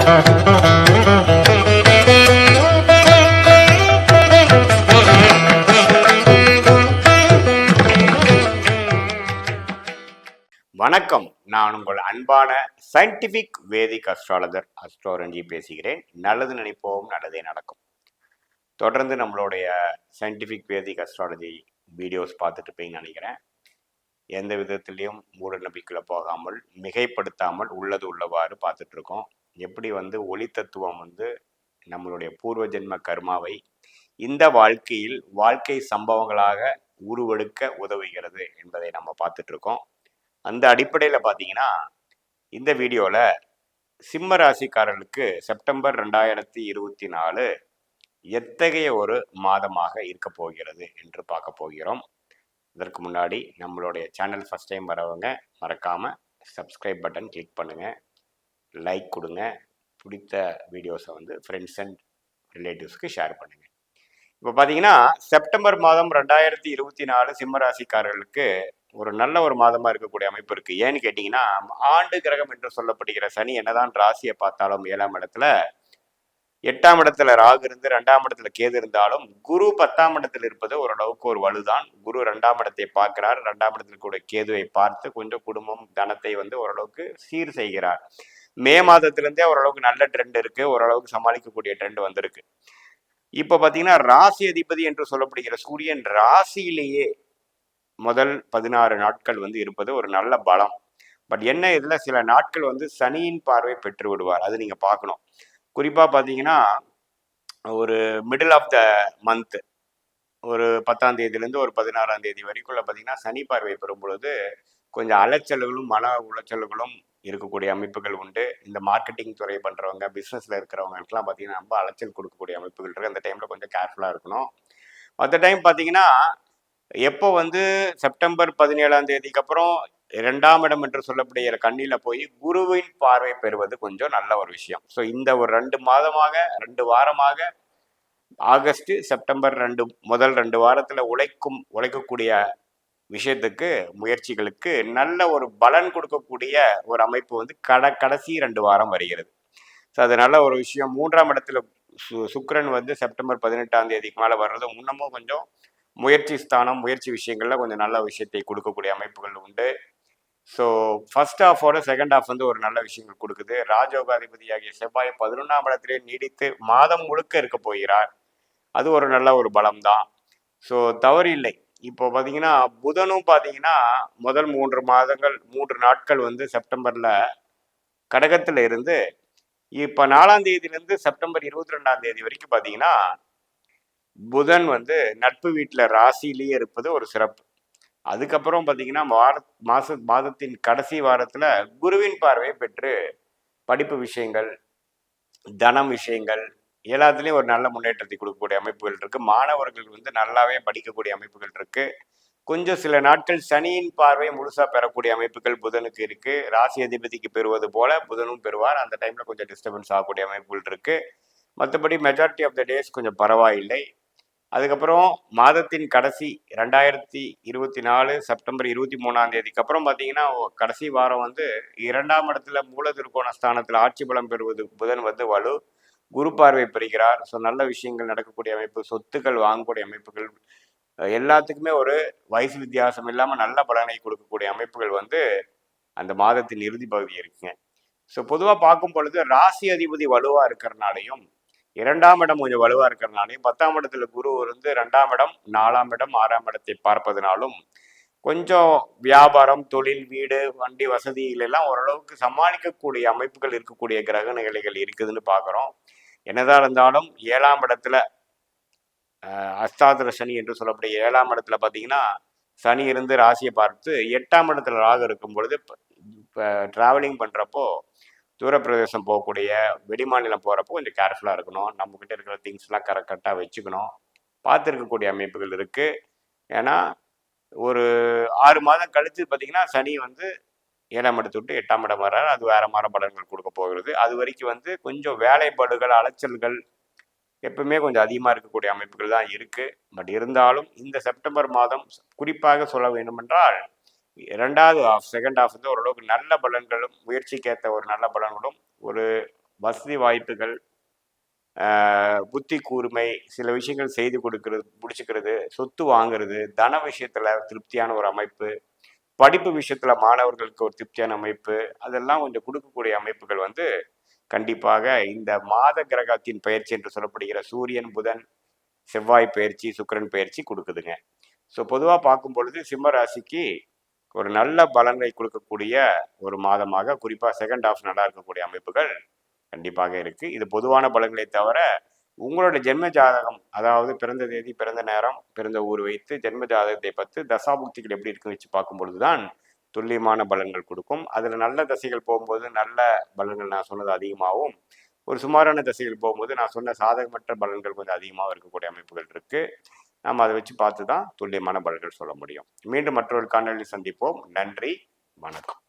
வணக்கம். நான் உங்கள் அன்பான சயின்டிபிக் வேதிக் அஸ்ட்ராலஜர் அஸ்ட்ரோரஞ்சி பேசுகிறேன். நல்லது நினைப்போம், நல்லதே நடக்கும். தொடர்ந்து நம்மளுடைய சயின்டிபிக் வேதிக் அஸ்ட்ராலஜி வீடியோஸ் பார்த்துட்டு இருப்பீங்கன்னு நினைக்கிறேன். எந்த விதத்திலையும் மூட நம்பிக்கையில் போகாமல், மிகைப்படுத்தாமல் உள்ளது உள்ளவாறு பார்த்துட்டு இருக்கோம். எப்படி ஒளி தத்துவம் நம்மளுடைய பூர்வ ஜென்ம கர்மாவை இந்த வாழ்க்கையில் வாழ்க்கை சம்பவங்களாக உருவெடுக்க உதவுகிறது என்பதை நம்ம பார்த்துட்டு இருக்கோம். அந்த அடிப்படையில் பார்த்தீங்கன்னா, இந்த வீடியோவில் சிம்ம ராசிக்காரர்களுக்கு செப்டம்பர் 2024 எத்தகைய ஒரு மாதமாக இருக்க போகிறது என்று பார்க்க போகிறோம். இதற்கு முன்னாடி நம்மளுடைய சேனல் ஃபஸ்ட் டைம் வரவங்க மறக்காமல் சப்ஸ்கிரைப் பட்டன் கிளிக் பண்ணுங்கள், லைக் கொடுங்க, பிடித்த வீடியோஸை ஃப்ரெண்ட்ஸ் அண்ட் ரிலேட்டிவ்ஸ்க்கு ஷேர் பண்ணுங்கள். இப்போ பார்த்தீங்கன்னா, செப்டம்பர் மாதம் 2024 சிம்ம ராசிக்காரர்களுக்கு ஒரு நல்ல ஒரு மாதமாக இருக்கக்கூடிய அமைப்பு இருக்குது. ஏன்னு கேட்டிங்கன்னா, ஆண்டு கிரகம் என்று சொல்லப்படுகிற சனி என்னதான் ராசியை பார்த்தாலும் 7ஆம் இடத்துல, 8ஆம் இடத்துல ராகு இருந்து 2ஆம் இடத்துல கேது இருந்தாலும், குரு 10ஆம் இடத்தில் இருப்பது ஓரளவுக்கு ஒரு வலுதான். குரு 2ஆம் இடத்தை பார்க்கிறார். 2ஆம் இடத்தில் கூட கேதுவை பார்த்து கொஞ்சம் குடும்பம் தனத்தை ஓரளவுக்கு சீர் செய்கிறார். மே மாதத்திலிருந்தே ஓரளவுக்கு நல்ல ட்ரெண்ட் இருக்குது. ஓரளவுக்கு சமாளிக்கக்கூடிய ட்ரெண்ட் வந்திருக்கு. இப்போ பார்த்தீங்கன்னா, ராசி அதிபதி என்று சொல்லப்படுகிற சூரியன் ராசியிலேயே முதல் 16 நாட்கள் இருப்பது ஒரு நல்ல பலம். பட் என்ன, இதில் சில நாட்கள் சனியின் பார்வை பெற்று விடுவார். அது நீங்கள் பார்க்கணும். குறிப்பாக பார்த்தீங்கன்னா, ஒரு மிடில் ஆஃப் த மந்த், ஒரு 10ஆம் தேதியிலேருந்து ஒரு 16ஆம் தேதி வரைக்குள்ள பார்த்தீங்கன்னா சனி பார்வை பெறும் பொழுது கொஞ்சம் அலைச்சல்களும் மன உளைச்சல்களும் இருக்கக்கூடிய அமைப்புகள் உண்டு. இந்த மார்க்கெட்டிங் துறை பண்ணுறவங்க, பிஸ்னஸில் இருக்கிறவங்களுக்குலாம் பார்த்தீங்கன்னா ரொம்ப அலைச்சல் கொடுக்கக்கூடிய அமைப்புகள் இருக்குது. அந்த டைமில் கொஞ்சம் கேர்ஃபுல்லாக இருக்கணும். மற்ற டைம் பார்த்தீங்கன்னா, எப்போ செப்டம்பர் 17ஆம் தேதிக்கு அப்புறம் 2ஆம் இடம் என்று சொல்லப்படுகிற கண்ணியில் போய் குருவின் பார்வை பெறுவது கொஞ்சம் நல்ல ஒரு விஷயம். ஸோ இந்த ஒரு 2 வாரமாக ஆகஸ்ட் செப்டம்பர் முதல் 2 வாரத்தில் உழைக்கக்கூடிய விஷயத்துக்கு, முயற்சிகளுக்கு நல்ல ஒரு பலன் கொடுக்கக்கூடிய ஒரு அமைப்பு கடைசி 2 வாரம் வருகிறது. ஸோ அது நல்ல ஒரு விஷயம். 3ஆம் இடத்துல சுக்கிரன் செப்டம்பர் 18ஆம் தேதிக்கு மேலே வர்றது இன்னமும் கொஞ்சம் முயற்சி ஸ்தானம், முயற்சி விஷயங்கள்ல கொஞ்சம் நல்ல விஷயத்தை கொடுக்கக்கூடிய அமைப்புகள் உண்டு. ஸோ ஃபர்ஸ்ட் ஹாஃபோட செகண்ட் ஹாஃப் ஒரு நல்ல விஷயங்கள் கொடுக்குது. ராஜயோகாதிபதியாகிய செவ்வாய் 11ஆம் இடத்திலே நீடித்து மாதம் முழுக்க இருக்க போகிறார். அது ஒரு நல்ல ஒரு பலம் தான். ஸோ தவறு இல்லை. இப்போ பார்த்தீங்கன்னா, புதனும் பார்த்தீங்கன்னா முதல் 3 நாட்கள் செப்டம்பரில் கடகத்தில் இருந்து இப்போ 4ஆம் தேதியிலேருந்து செப்டம்பர் 22ஆம் தேதி வரைக்கும் பார்த்தீங்கன்னா, புதன் நட்பு வீட்டில் ராசியிலேயே இருப்பது ஒரு சிறப்பு. அதுக்கப்புறம் பார்த்தீங்கன்னா, மாதத்தின் கடைசி வாரத்தில் குருவின் பார்வையை பெற்று படிப்பு விஷயங்கள், தனம் விஷயங்கள் எல்லாத்துலேயும் ஒரு நல்ல முன்னேற்றத்தை கொடுக்கக்கூடிய அமைப்புகள் இருக்குது. மாணவர்கள் நல்லாவே படிக்கக்கூடிய அமைப்புகள் இருக்குது. கொஞ்சம் சில நாட்கள் சனியின் பார்வை முழுசாக பெறக்கூடிய அமைப்புகள் புதனுக்கு இருக்குது. ராசி அதிபதிக்கு பெறுவது போல புதனும் பெறுவார். அந்த டைமில் கொஞ்சம் டிஸ்டர்பன்ஸ் ஆகக்கூடிய அமைப்புகள் இருக்குது. மற்றபடி மெஜாரிட்டி ஆஃப் த டேஸ் கொஞ்சம் பரவாயில்லை. அதுக்கப்புறம் மாதத்தின் கடைசி 2024 செப்டம்பர் 23ஆம் தேதிக்கு அப்புறம் பார்த்தீங்கன்னா, கடைசி வாரம் 2ஆம் இடத்துல மூல திருக்கோண ஸ்தானத்தில் ஆட்சி பலம் பெறுவது புதன் வலு, குரு பார்வை பெறுகிறார். ஸோ நல்ல விஷயங்கள் நடக்கக்கூடிய அமைப்பு, சொத்துக்கள் வாங்கக்கூடிய அமைப்புகள், எல்லாத்துக்குமே ஒரு வயசு வித்தியாசம் இல்லாமல் நல்ல பலனை கொடுக்கக்கூடிய அமைப்புகள் அந்த மாதத்தின் இறுதி பகுதி இருக்குங்க. ஸோ பொதுவாக பார்க்கும் பொழுது ராசி அதிபதி வலுவாக இருக்கிறனாலையும், 2ஆம் இடம் கொஞ்சம் வலுவாக இருக்கிறனாலையும், 10ஆம் இடத்துல குரு 2ஆம் இடம், 4ஆம் இடம், 6ஆம் இடத்தை பார்ப்பதனாலும் கொஞ்சம் வியாபாரம், தொழில், வீடு, வண்டி வசதிகள் எல்லாம் ஓரளவுக்கு சமாளிக்கக்கூடிய அமைப்புகள் இருக்கக்கூடிய கிரக நிலைகள் இருக்குதுன்னு பார்க்குறோம். என்னதான் இருந்தாலும் 7ஆம் இடத்துல அஸ்தாதிர சனி என்று சொல்லக்கூடிய 7ஆம் இடத்துல பார்த்தீங்கன்னா சனி இருந்து ராசியை பார்த்து 8ஆம் இடத்துல ராகு இருக்கும் பொழுது, இப்போ ட்ராவலிங் பண்ணுறப்போ, தூரப்பிரதேசம் போகக்கூடிய, வெளிமாநிலம் போகிறப்போ கொஞ்சம் கேர்ஃபுல்லாக இருக்கணும். நம்மக்கிட்ட இருக்கிற திங்ஸ்லாம் கரெக்டாக வச்சுக்கணும். பார்த்துருக்கக்கூடிய அமைப்புகள் இருக்குது. ஏன்னா ஒரு 6 மாதம் கழித்து பார்த்தீங்கன்னா சனி 7ஆம் இடத்தை விட்டு 8ஆம் இடம் வர்றாரு. அது வேற மாதிரி பலன்கள் கொடுக்க போகிறது. அது வரைக்கும் கொஞ்சம் வேலைப்பாடுகள், அலைச்சல்கள் எப்பவுமே கொஞ்சம் அதிகமாக இருக்கக்கூடிய அமைப்புகள் தான் இருக்குது. பட் இருந்தாலும் இந்த செப்டம்பர் மாதம் குறிப்பாக சொல்ல வேண்டுமென்றால், 2வது ஹாஃப், செகண்ட் ஹாஃப் ஓரளவுக்கு நல்ல பலன்களும், முயற்சிக்கேற்ற ஒரு நல்ல பலன்களும், ஒரு வசதி வாய்ப்புகள், புத்தி கூர்மை, சில விஷயங்கள் செய்து கொடுக்கறது, முடிச்சுக்கிறது, சொத்து வாங்குறது, தன விஷயத்துல திருப்தியான ஒரு அமைப்பு, படிப்பு விஷயத்துல மாணவர்களுக்கு ஒரு திருப்தியான அமைப்பு, அதெல்லாம் கொஞ்சம் கொடுக்கக்கூடிய அமைப்புகள் வந்து கண்டிப்பாக இந்த மாத கிரகத்தின் பயிற்சி என்று சொல்லப்படுகிற சூரியன், புதன், செவ்வாய் பயிற்சி, சுக்கிரன் பயிற்சி கொடுக்குதுங்க. ஸோ பொதுவாக பார்க்கும் பொழுது சிம்ம ராசிக்கு ஒரு நல்ல பலன்களை கொடுக்கக்கூடிய ஒரு மாதமாக, குறிப்பாக செகண்ட் ஹாஃப் நல்லா இருக்கக்கூடிய அமைப்புகள் கண்டிப்பாக இருக்கு. இது பொதுவான பலன்களை தவிர உங்களோட ஜென்ம ஜாதகம், அதாவது பிறந்த தேதி, பிறந்த நேரம், பிறந்த ஊர் வைத்து ஜென்ம ஜாதகத்தை பற்றி தசாபுக்திகள் எப்படி இருக்குன்னு வச்சு பார்க்கும் பொழுதுதான் துல்லியமான பலன்கள் கொடுக்கும். அதில் நல்ல தசைகள் போகும்போது நல்ல பலன்கள் நான் சொன்னது அதிகமாகவும், ஒரு சுமாரான தசைகள் போகும்போது நான் சொன்ன சாதகமற்ற பலன்கள் கொஞ்சம் அதிகமாக இருக்கக்கூடிய அமைப்புகள் இருக்கு. நம்ம அதை வச்சு பார்த்து தான் துல்லியமான பலன்கள் சொல்ல முடியும். மீண்டும் மற்றொரு காணொலியில் சந்திப்போம். நன்றி, வணக்கம்.